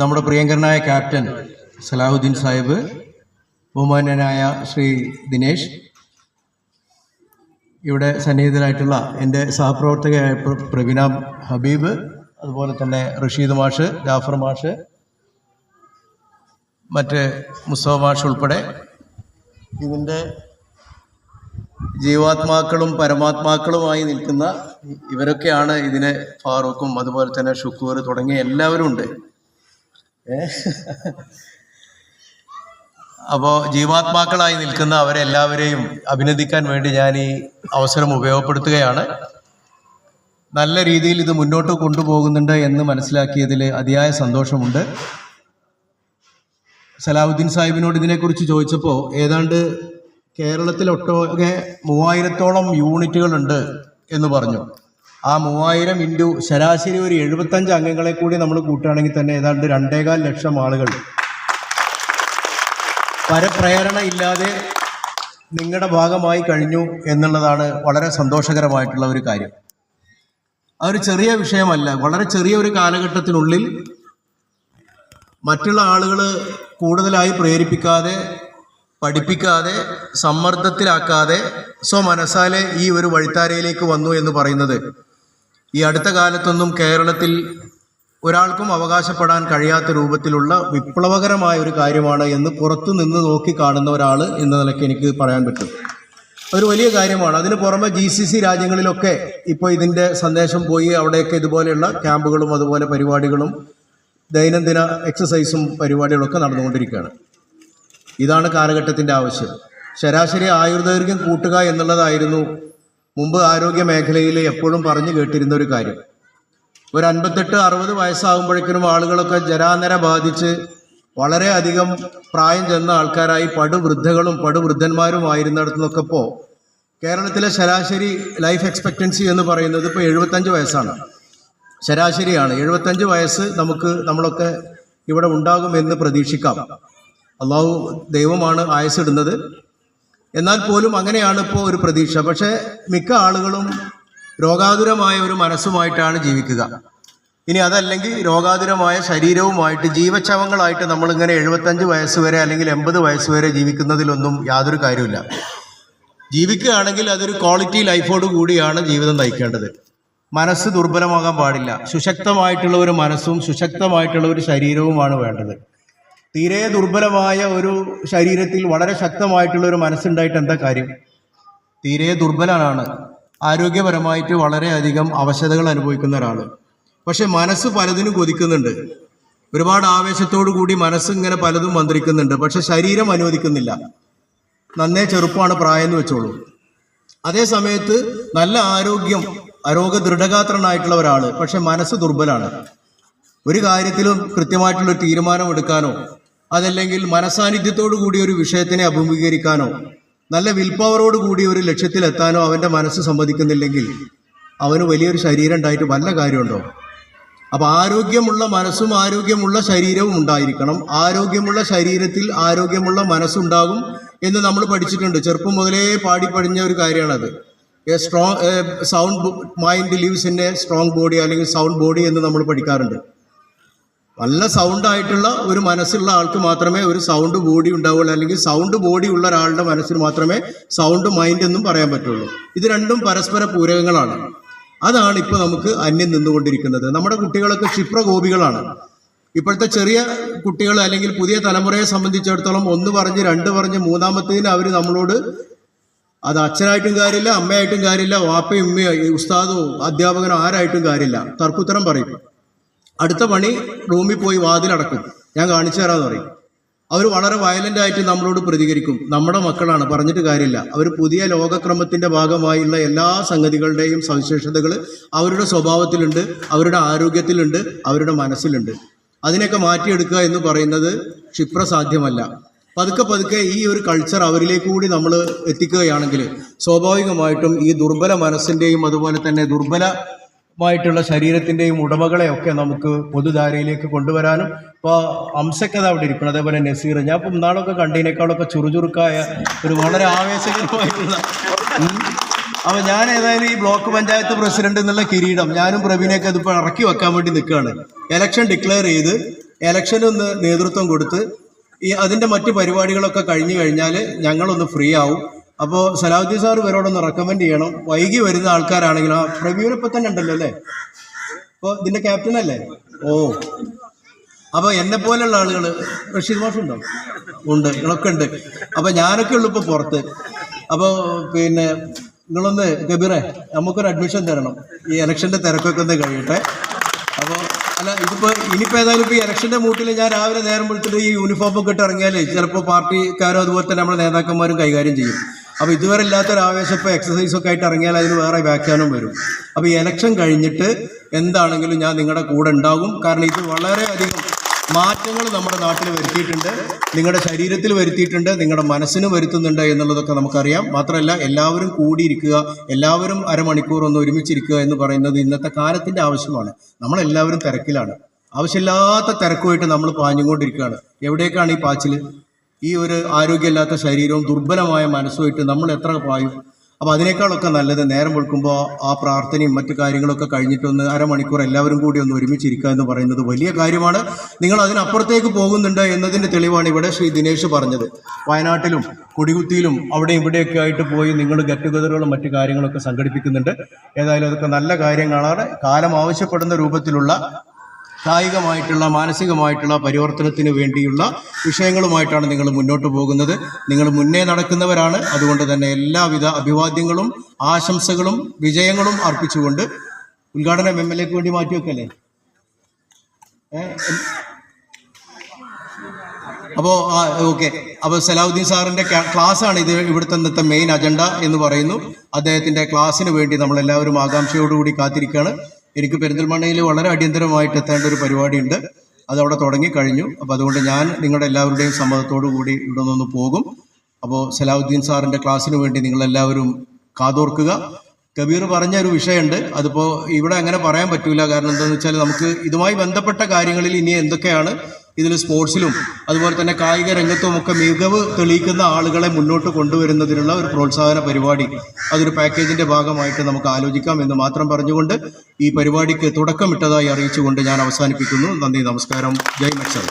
നമ്മുടെ പ്രിയങ്കരനായ ക്യാപ്റ്റൻ സലാഹുദ്ദീൻ സാഹിബ്, ബഹുമാന്യനായ ശ്രീ ദിനേശ്, ഇവിടെ സന്നിഹിതരായിട്ടുള്ള എൻ്റെ സഹപ്രവർത്തകയായ പ്രവീണ ഹബീബ്, അതുപോലെ തന്നെ റഷീദ് മാഷ്, ജാഫർ മാഷ്, മറ്റ് മുസ്തഫ മാഷ് ഉൾപ്പെടെ ഇതിൻ്റെ ജീവാത്മാക്കളും പരമാത്മാക്കളുമായി നിൽക്കുന്ന ഇവരൊക്കെയാണ് ഇതിനെ, ഫാറൂഖും അതുപോലെ തന്നെ ഷുക്കൂർ തുടങ്ങിയ എല്ലാവരും ഉണ്ട്. അപ്പോൾ ജീവാത്മാക്കളായി നിൽക്കുന്ന അവരെല്ലാവരെയും അഭിനന്ദിക്കാൻ വേണ്ടി ഞാൻ ഈ അവസരം ഉപയോഗപ്പെടുത്തുകയാണ്. നല്ല രീതിയിൽ ഇത് മുന്നോട്ട് കൊണ്ടുപോകുന്നുണ്ട് എന്ന് മനസ്സിലാക്കിയതിൽ അതിയായ സന്തോഷമുണ്ട്. സലാഹുദ്ദീൻ സാഹിബിനോട് ഇതിനെക്കുറിച്ച് ചോദിച്ചപ്പോൾ ഏതാണ്ട് കേരളത്തിൽ ഒട്ടൊക്കെ 3000-ഓളം യൂണിറ്റുകളുണ്ട് എന്ന് പറഞ്ഞു. ആ 3000 ഇൻറ്റു ശരാശരി ഒരു 75 അംഗങ്ങളെ കൂടി നമ്മൾ കൂട്ടുകയാണെങ്കിൽ തന്നെ ഏതാണ്ട് 2.25 ലക്ഷം ആളുകൾ പരപ്രേരണ ഇല്ലാതെ നിങ്ങളുടെ ഭാഗമായി കഴിഞ്ഞു എന്നുള്ളതാണ് വളരെ സന്തോഷകരമായിട്ടുള്ള ഒരു കാര്യം. അതൊരു ചെറിയ വിഷയമല്ല. വളരെ ചെറിയ ഒരു കാലഘട്ടത്തിനുള്ളിൽ മറ്റുള്ള ആളുകൾ കൂടുതലായി പ്രേരിപ്പിക്കാതെ, പഠിപ്പിക്കാതെ, സമ്മർദ്ദത്തിലാക്കാതെ സ്വമനസാലെ ഈ ഒരു വഴിത്താരയിലേക്ക് വന്നു എന്ന് പറയുന്നത് ഈ അടുത്ത കാലത്തൊന്നും കേരളത്തിൽ ഒരാൾക്കും അവകാശപ്പെടാൻ കഴിയാത്ത രൂപത്തിലുള്ള വിപ്ലവകരമായ ഒരു കാര്യമാണ് എന്ന് പുറത്തു നിന്ന് നോക്കി കാണുന്ന ഒരാൾ എന്ന നിലയ്ക്ക് എനിക്ക് പറയാൻ പറ്റും. ഒരു വലിയ കാര്യമാണ്. അതിന് പുറമെ GCC രാജ്യങ്ങളിലൊക്കെ ഇപ്പോൾ ഇതിൻ്റെ സന്ദേശം പോയി അവിടെയൊക്കെ ഇതുപോലെയുള്ള ക്യാമ്പുകളും അതുപോലെ പരിപാടികളും ദൈനംദിന എക്സസൈസും പരിപാടികളൊക്കെ നടന്നുകൊണ്ടിരിക്കുകയാണ്. ഇതാണ് കാലഘട്ടത്തിൻ്റെ ആവശ്യം. ശരാശരി ആയുർദൈർഘ്യം കൂട്ടുക എന്നുള്ളതായിരുന്നു മുമ്പ് ആരോഗ്യ മേഖലയിൽ എപ്പോഴും പറഞ്ഞു കേട്ടിരുന്ന ഒരു കാര്യം. ഒരു 58-60 വയസ്സാകുമ്പോഴേക്കും ആളുകളൊക്കെ ജരാനര ബാധിച്ച് വളരെയധികം പ്രായം ചെന്ന ആൾക്കാരായി പടുവൃദ്ധകളും പടുവൃദ്ധന്മാരുമായിരുന്നിടത്തു നിന്നൊക്കെ ഇപ്പോൾ കേരളത്തിലെ ശരാശരി ലൈഫ് എക്സ്പെക്റ്റൻസി എന്ന് പറയുന്നത് ഇപ്പോൾ 75 വയസ്സാണ്. ശരാശരിയാണ്. 75 വയസ്സ് നമ്മളൊക്കെ ഇവിടെ ഉണ്ടാകുമെന്ന് പ്രതീക്ഷിക്കാം. അള്ളാഹു ദൈവമാണ് ആയുസ്സിടുന്നത്. എന്നാൽ പോലും അങ്ങനെയാണ് ഇപ്പോൾ ഒരു പ്രതീക്ഷ. പക്ഷേ മിക്ക ആളുകളും രോഗാതുരമായ ഒരു മനസ്സുമായിട്ടാണ് ജീവിക്കുക. ഇനി അതല്ലെങ്കിൽ രോഗാതുരമായ ശരീരവുമായിട്ട് ജീവച്ഛവങ്ങളായിട്ട് നമ്മളിങ്ങനെ 75 വയസ്സ് വരെ അല്ലെങ്കിൽ 80 വയസ്സ് വരെ ജീവിക്കുന്നതിലൊന്നും യാതൊരു കാര്യമില്ല. ജീവിക്കുകയാണെങ്കിൽ അതൊരു ക്വാളിറ്റി ലൈഫോട് കൂടിയാണ് ജീവിതം നയിക്കേണ്ടത്. മനസ്സ് ദുർബലമാകാൻ പാടില്ല. സുശക്തമായിട്ടുള്ള ഒരു മനസ്സും സുശക്തമായിട്ടുള്ള ഒരു ശരീരവുമാണ് വേണ്ടത്. തീരെ ദുർബലമായ ഒരു ശരീരത്തിൽ വളരെ ശക്തമായിട്ടുള്ള ഒരു മനസ്സുണ്ടായിട്ട് എന്താ കാര്യം? തീരെ ദുർബലനാണ്, ആരോഗ്യപരമായിട്ട് വളരെയധികം അവശതകൾ അനുഭവിക്കുന്ന ഒരാൾ. പക്ഷെ മനസ്സ് പലതിനും കൊതിക്കുന്നുണ്ട്. ഒരുപാട് ആവേശത്തോടു കൂടി മനസ്സ് ഇങ്ങനെ പലതും മന്ത്രിക്കുന്നുണ്ട്. പക്ഷെ ശരീരം അനുവദിക്കുന്നില്ല. നന്നേ ചെറുപ്പമാണ് പ്രായം എന്ന് വെച്ചോളൂ. അതേ സമയത്ത് നല്ല രോഗദൃഢഗാത്രനായിട്ടുള്ള ഒരാൾ, പക്ഷെ മനസ്സ് ദുർബലാണ്. ഒരു കാര്യത്തിലും കൃത്യമായിട്ടുള്ള തീരുമാനം എടുക്കാനോ അതല്ലെങ്കിൽ മനസാന്നിധ്യത്തോടു കൂടി ഒരു വിഷയത്തിനെ അഭിമുഖീകരിക്കാനോ നല്ല വിൽപവറോട് കൂടി ഒരു ലക്ഷ്യത്തിലെത്താനോ അവൻ്റെ മനസ്സ് സമ്മതിക്കുന്നില്ലെങ്കിൽ അവന് വലിയൊരു ശരീരം ഉണ്ടായിട്ട് വല്ല കാര്യമുണ്ടോ? അപ്പോൾ ആരോഗ്യമുള്ള മനസ്സും ആരോഗ്യമുള്ള ശരീരവും ഉണ്ടായിരിക്കണം. ആരോഗ്യമുള്ള ശരീരത്തിൽ ആരോഗ്യമുള്ള മനസ്സുണ്ടാകും എന്ന് നമ്മൾ പഠിച്ചിട്ടുണ്ട്. ചെറുപ്പം മുതലേ പാടിപ്പടിഞ്ഞ ഒരു കാര്യമാണത്. Sound mind lives in A strong body അല്ലെങ്കിൽ സൗണ്ട് ബോഡി എന്ന് നമ്മൾ പഠിക്കാറുണ്ട്. നല്ല സൗണ്ടായിട്ടുള്ള ഒരു മനസ്സുള്ള ആൾക്ക് മാത്രമേ ഒരു സൗണ്ട് ബോഡി ഉണ്ടാവുള്ളൂ, അല്ലെങ്കിൽ സൗണ്ട് ബോഡി ഉള്ള ഒരാളുടെ മനസ്സിന് മാത്രമേ സൗണ്ട് മൈൻഡ് എന്നും പറയാൻ പറ്റുള്ളൂ. ഇത് രണ്ടും പരസ്പര പൂരകങ്ങളാണ്. അതാണ് ഇപ്പോൾ നമുക്ക് അന്യം നിന്നുകൊണ്ടിരിക്കുന്നത്. നമ്മുടെ കുട്ടികളൊക്കെ ക്ഷിപ്രകോപികളാണ്. ഇപ്പോഴത്തെ ചെറിയ കുട്ടികൾ അല്ലെങ്കിൽ പുതിയ തലമുറയെ സംബന്ധിച്ചിടത്തോളം 1 പറഞ്ഞ് 2 പറഞ്ഞ് മൂന്നാമത്തേന് അവർ നമ്മളോട്, അത് അച്ഛനായിട്ടും കാര്യമില്ല, അമ്മയായിട്ടും കാര്യമില്ല, വാപ്പയും ഉമ്മയോ ഉസ്താദോ അധ്യാപകനോ ആരായിട്ടും കാര്യമില്ല, തർക്കുത്തരം പറയും. അടുത്ത പണി റൂമിൽ പോയി വാതിലടക്കും, ഞാൻ കാണിച്ചു തരാമെന്ന് പറയും. അവർ വളരെ വയലൻ്റായിട്ട് നമ്മളോട് പ്രതികരിക്കും. നമ്മുടെ മക്കളാണ്, പറഞ്ഞിട്ട് കാര്യമില്ല. അവർ പുതിയ ലോകക്രമത്തിൻ്റെ ഭാഗമായുള്ള എല്ലാ സംഗതികളുടെയും സവിശേഷതകൾ അവരുടെ സ്വഭാവത്തിലുണ്ട്, അവരുടെ ആരോഗ്യത്തിലുണ്ട്, അവരുടെ മനസ്സിലുണ്ട്. അതിനെയൊക്കെ മാറ്റിയെടുക്കുക എന്ന് പറയുന്നത് ക്ഷിപ്രസാധ്യമല്ല. പതുക്കെ ഈ ഒരു കൾച്ചർ അവരിലേക്ക് കൂടി നമ്മൾ എത്തിക്കുകയാണെങ്കിൽ സ്വാഭാവികമായിട്ടും ഈ ദുർബല മനസ്സിൻ്റെയും അതുപോലെ തന്നെ ദുർബലമായിട്ടുള്ള ശരീരത്തിൻ്റെയും ഉടമകളെയൊക്കെ നമുക്ക് പൊതുധാരയിലേക്ക് കൊണ്ടുവരാനും. ഇപ്പോൾ അംസക്കഥ അവിടെ ഇരിക്കണം, അതേപോലെ നസീർ, ഞാൻ ഇപ്പം നാളൊക്കെ കണ്ടതിനേക്കാളൊക്കെ ചുറുചുറുക്കായ ഒരു വളരെ ആവേശകരമായിട്ടുള്ള. അപ്പോൾ ഞാൻ ഏതായാലും ഈ ബ്ലോക്ക് പഞ്ചായത്ത് പ്രസിഡന്റ് എന്നുള്ള കിരീടം ഞാനും പ്രവീണയൊക്കെ അതിപ്പോൾ ഇറക്കി വെക്കാൻ വേണ്ടി നിൽക്കുകയാണ്. ഇലക്ഷൻ ഡിക്ലെയർ ചെയ്ത് ഇലക്ഷനൊന്ന് നേതൃത്വം കൊടുത്ത് അതിൻ്റെ മറ്റ് പരിപാടികളൊക്കെ കഴിഞ്ഞു കഴിഞ്ഞാൽ ഞങ്ങളൊന്ന് ഫ്രീ ആവും. അപ്പോൾ സലാഹുദ്ദീൻ സാർ ഇവരോടൊന്ന് റെക്കമെൻഡ് ചെയ്യണം. വൈകി വരുന്ന ആൾക്കാരാണെങ്കിലും പ്രവീണിപ്പോൾ തന്നെ ഉണ്ടല്ലോ അല്ലേ, അപ്പോൾ ഇതിൻ്റെ ക്യാപ്റ്റൻ അല്ലേ? അപ്പോൾ എന്നെ പോലെയുള്ള ആളുകൾ, റഷീദ് മാഷുണ്ടോ? ഉണ്ട്, നിങ്ങളൊക്കെ ഉണ്ട്. അപ്പോൾ ഞാനൊക്കെ ഉള്ളൂ ഇപ്പോൾ പുറത്ത്. അപ്പോൾ പിന്നെ നിങ്ങളൊന്ന് കബീറെ നമുക്കൊരു അഡ്മിഷൻ തരണം, ഈ ഇലക്ഷൻ്റെ തിരക്കൊക്കെ ഒന്ന് കഴിയട്ടെ. അപ്പോൾ ഇനിയിപ്പോൾ ഏതായാലും ഇപ്പോൾ ഈ ഇലക്ഷൻ്റെ മൂട്ടിൽ ഞാൻ രാവിലെ നേരം വിളിച്ചിട്ട് ഈ യൂണിഫോമൊക്കെ ഇട്ട് ഇറങ്ങിയാൽ ചിലപ്പോൾ പാർട്ടിക്കാരും അതുപോലെ തന്നെ നമ്മുടെ നേതാക്കന്മാരും കൈകാര്യം ചെയ്യും. അപ്പോൾ ഇതുവരെ ഇല്ലാത്തൊരു ആവേശം ഇപ്പോൾ എക്സസൈസൊക്കെ ആയിട്ട് ഇറങ്ങിയാൽ അതിന് വേറെ വ്യാഖ്യാനം വരും. അപ്പോൾ ഈ ഇലക്ഷൻ കഴിഞ്ഞിട്ട് എന്താണെങ്കിലും ഞാൻ നിങ്ങളുടെ കൂടെ ഉണ്ടാകും. കാരണം ഇത് വളരെയധികം മാറ്റങ്ങൾ നമ്മുടെ നാട്ടിൽ വരുത്തിയിട്ടുണ്ട്, നിങ്ങളുടെ ശരീരത്തിൽ വരുത്തിയിട്ടുണ്ട്, നിങ്ങളുടെ മനസ്സിന് വരുത്തുന്നുണ്ട് എന്നുള്ളതൊക്കെ നമുക്കറിയാം. മാത്രമല്ല എല്ലാവരും കൂടിയിരിക്കുക, എല്ലാവരും അരമണിക്കൂർ ഒന്ന് ഒരുമിച്ചിരിക്കുക എന്ന് പറയുന്നത് ഇന്നത്തെ കാലത്തിൻ്റെ ആവശ്യമാണ്. നമ്മളെല്ലാവരും തിരക്കിലാണ്, ആവശ്യമില്ലാത്ത തിരക്കുമായിട്ട് നമ്മൾ പാഞ്ഞുകൊണ്ടിരിക്കുകയാണ്. എവിടേക്കാണ് ഈ പാച്ചിൽ? ഈ ഒരു ആരോഗ്യമില്ലാത്ത ശരീരവും ദുർബലമായ മനസ്സുമായിട്ട് നമ്മൾ എത്ര പായും? അപ്പോൾ അതിനേക്കാളൊക്കെ നല്ലത് നേരം വെളുക്കുമ്പോൾ ആ പ്രാർത്ഥനയും മറ്റു കാര്യങ്ങളൊക്കെ കഴിഞ്ഞിട്ടൊന്ന് അരമണിക്കൂർ എല്ലാവരും കൂടി ഒന്ന് ഒരുമിച്ചിരിക്കുക എന്ന് പറയുന്നത് വലിയ കാര്യമാണ്. നിങ്ങൾ അതിനപ്പുറത്തേക്ക് പോകുന്നുണ്ട് എന്നതിൻ്റെ തെളിവാണ് ഇവിടെ ശ്രീ ദിനേശ് പറഞ്ഞത്. വയനാട്ടിലും കൊടികുത്തിയിലും അവിടെ ഇവിടെയൊക്കെ ആയിട്ട് പോയി നിങ്ങൾ ഗെറ്റ് ടുഗദറുകളും മറ്റു കാര്യങ്ങളൊക്കെ സംഘടിപ്പിക്കുന്നുണ്ട്. ഏതായാലും അതൊക്കെ നല്ല കാര്യങ്ങളാണ്. കാലം ആവശ്യപ്പെടുന്ന രൂപത്തിലുള്ള കായികമായിട്ടുള്ള മാനസികമായിട്ടുള്ള പരിവർത്തനത്തിന് വേണ്ടിയുള്ള വിഷയങ്ങളുമായിട്ടാണ് നിങ്ങൾ മുന്നോട്ട് പോകുന്നത്. നിങ്ങൾ മുന്നേ നടക്കുന്നവരാണ്. അതുകൊണ്ട് തന്നെ എല്ലാവിധ അഭിവാദ്യങ്ങളും ആശംസകളും വിജയങ്ങളും അർപ്പിച്ചുകൊണ്ട് ഉദ്ഘാടനം MLAക്ക് വേണ്ടി മാറ്റിവെക്കല്ലേ? അപ്പോൾ ഓക്കെ. അപ്പോൾ സലാഹുദ്ദീൻ സാറിൻ്റെ ക്ലാസ്സാണ് ഇത്, ഇവിടുത്തെ ഇന്നത്തെ മെയിൻ അജണ്ട എന്ന് പറയുന്നു. അദ്ദേഹത്തിൻ്റെ ക്ലാസ്സിന് വേണ്ടി നമ്മളെല്ലാവരും ആകാംക്ഷയോടുകൂടി കാത്തിരിക്കുകയാണ്. എനിക്ക് പെരിന്തൽമണ്ണയിൽ വളരെ അടിയന്തരമായിട്ട് എത്തേണ്ട ഒരു പരിപാടിയുണ്ട്, അതവിടെ തുടങ്ങിക്കഴിഞ്ഞു. അപ്പോൾ അതുകൊണ്ട് ഞാൻ നിങ്ങളുടെ എല്ലാവരുടെയും സമ്മതത്തോടു കൂടി ഇവിടെ നിന്ന് പോകും. അപ്പോൾ സലാഹുദ്ദീൻ സാറിൻ്റെ ക്ലാസ്സിന് വേണ്ടി നിങ്ങളെല്ലാവരും കാതോർക്കുക. കബീർ പറഞ്ഞ ഒരു വിഷയമുണ്ട്, അതിപ്പോൾ ഇവിടെ അങ്ങനെ പറയാൻ പറ്റില്ല. കാരണം എന്താണെന്ന് വെച്ചാൽ നമുക്ക് ഇതുമായി ബന്ധപ്പെട്ട കാര്യങ്ങളിൽ ഇനി എന്തൊക്കെയാണ് ഇതിൽ സ്പോർട്സിലും അതുപോലെ തന്നെ കായിക രംഗത്തുമൊക്കെ മികവ് തെളിയിക്കുന്ന ആളുകളെ മുന്നോട്ട് കൊണ്ടുവരുന്നതിനുള്ള ഒരു പ്രോത്സാഹന പരിപാടി, അതൊരു പാക്കേജിൻ്റെ ഭാഗമായിട്ട് നമുക്ക് ആലോചിക്കാം എന്ന് മാത്രം പറഞ്ഞുകൊണ്ട് ഈ പരിപാടിക്ക് തുടക്കമിട്ടതായി അറിയിച്ചുകൊണ്ട് ഞാൻ അവസാനിപ്പിക്കുന്നു. നന്ദി, നമസ്കാരം, ജയ് മച്ചൽ.